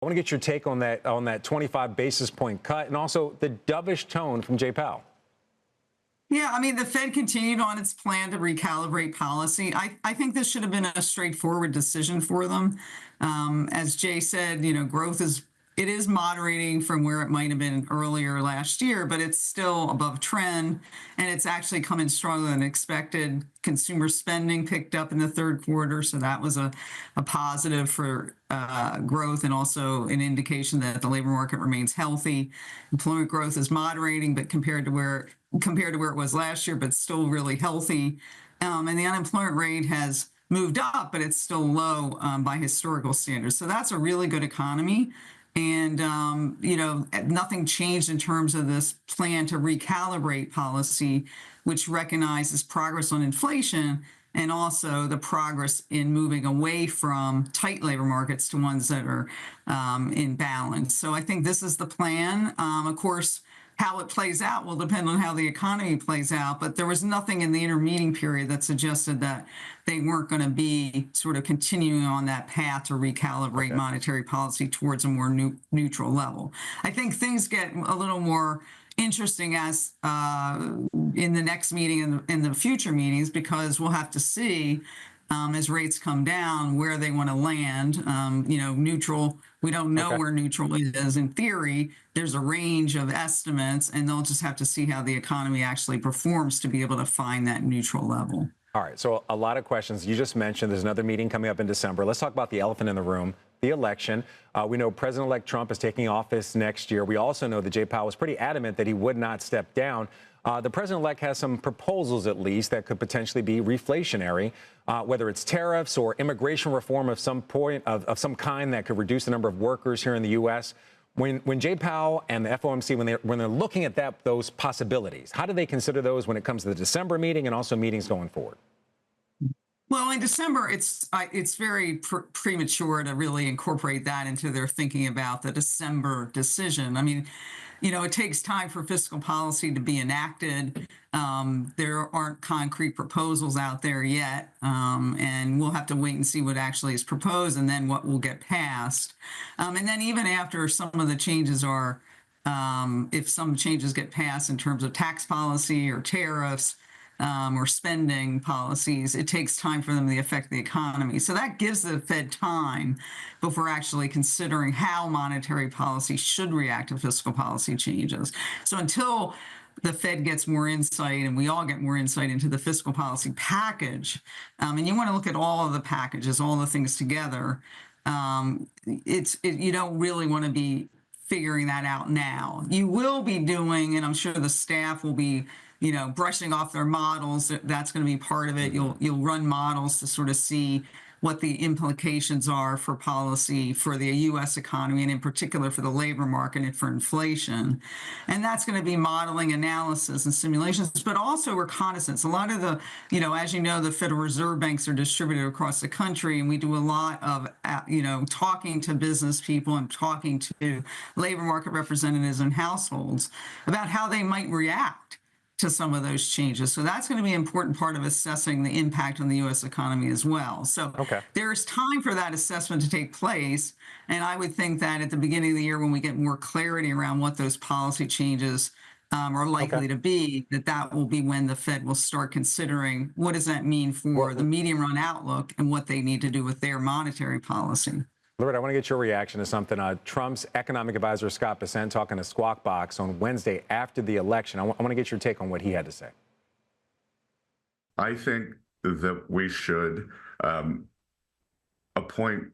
I want to get your take on that 25 basis point cut and also the dovish tone from Jay Powell. Yeah, I mean, the Fed continued on its plan to recalibrate policy. I think this should have been a straightforward decision for them. As Jay said, growth is moderating from where it might have been earlier last year, but it's still above trend, and it's actually come in stronger than expected. Consumer spending picked up in the third quarter, so that was a positive for growth and also an indication that the labor market remains healthy. Employment growth is moderating, but compared to where it was last year, but still really healthy. And the unemployment rate has moved up, but it's still low by historical standards. So that's a really good economy. And, nothing changed in terms of this plan to recalibrate policy, which recognizes progress on inflation and also the progress in moving away from tight labor markets to ones that are in balance. So I think this is the plan. Of course, how it plays out will depend on how the economy plays out, but there was nothing in the intermeeting period that suggested that they weren't going to be sort of continuing on that path to recalibrate monetary policy towards a more neutral level. I think things get a little more interesting as in the next meeting and in the future meetings, because we'll have to see as rates come down where they want to land. Neutral, we don't know where neutral is. In theory, there's a range of estimates, and they'll just have to see how the economy actually performs to be able to find that neutral level. All right, so a lot of questions. You just mentioned there's another meeting coming up in December. Let's talk about the elephant in the room, the election. We know President-elect Trump is taking office next year. We also know that Jay Powell was pretty adamant that he would not step down. The president-elect has some proposals, at least, that could potentially be reflationary, whether it's tariffs or immigration reform of some point of some kind that could reduce the number of workers here in the U.S. When Jay Powell and the FOMC, when they're looking at those possibilities, how do they consider those when it comes to the December meeting and also meetings going forward? Well, in December, it's very premature to really incorporate that into their thinking about the December decision. I mean, it takes time for fiscal policy to be enacted. There aren't concrete proposals out there yet, and we'll have to wait and see what actually is proposed and then what will get passed. And then even after some of the changes are, if some changes get passed in terms of tax policy or tariffs, or spending policies, it takes time for them to affect the economy. So that gives the Fed time before actually considering how monetary policy should react to fiscal policy changes. So until the Fed gets more insight and we all get more insight into the fiscal policy package, and you want to look at all of the packages, all the things together, you don't really want to be figuring that out now. You will be doing, and I'm sure the staff will be brushing off their models. That's going to be part of it. You'll run models to sort of see what the implications are for policy for the U.S. economy, and in particular for the labor market and for inflation. And that's going to be modeling, analysis, and simulations, but also reconnaissance. A lot of the, as you know, the Federal Reserve banks are distributed across the country, and we do a lot of, talking to business people and talking to labor market representatives and households about how they might react to some of those changes. So that's going to be an important part of assessing the impact on the U.S. economy as well. So there's time for that assessment to take place. And I would think that at the beginning of the year, when we get more clarity around what those policy changes are likely to be, that will be when the Fed will start considering what does that mean for the medium run outlook and what they need to do with their monetary policy. Loretta, I want to get your reaction to something. Trump's economic advisor, Scott Bessent, talking to Squawk Box on Wednesday after the election. I want to get your take on what he had to say. I think that we should appoint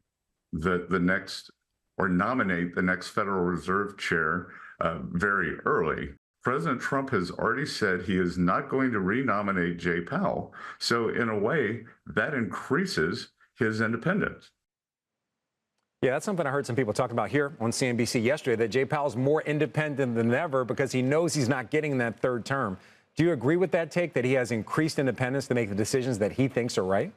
the next or nominate the next Federal Reserve chair very early. President Trump has already said he is not going to renominate Jay Powell. So in a way, that increases his independence. Yeah, that's something I heard some people talk about here on CNBC yesterday, that Jay Powell's more independent than ever because he knows he's not getting that third term. Do you agree with that take, that he has increased independence to make the decisions that he thinks are right?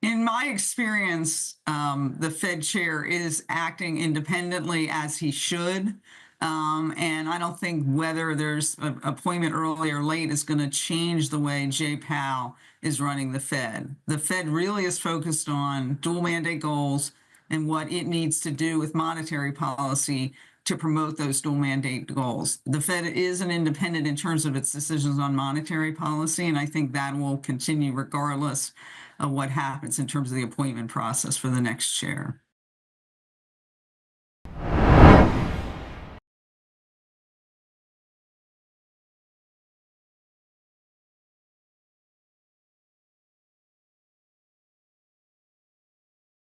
In my experience, the Fed chair is acting independently as he should. And I don't think whether there's an appointment early or late is going to change the way Jay Powell is running the Fed. The Fed really is focused on dual mandate goals and what it needs to do with monetary policy to promote those dual mandate goals. The Fed is an independent in terms of its decisions on monetary policy, and I think that will continue regardless of what happens in terms of the appointment process for the next chair.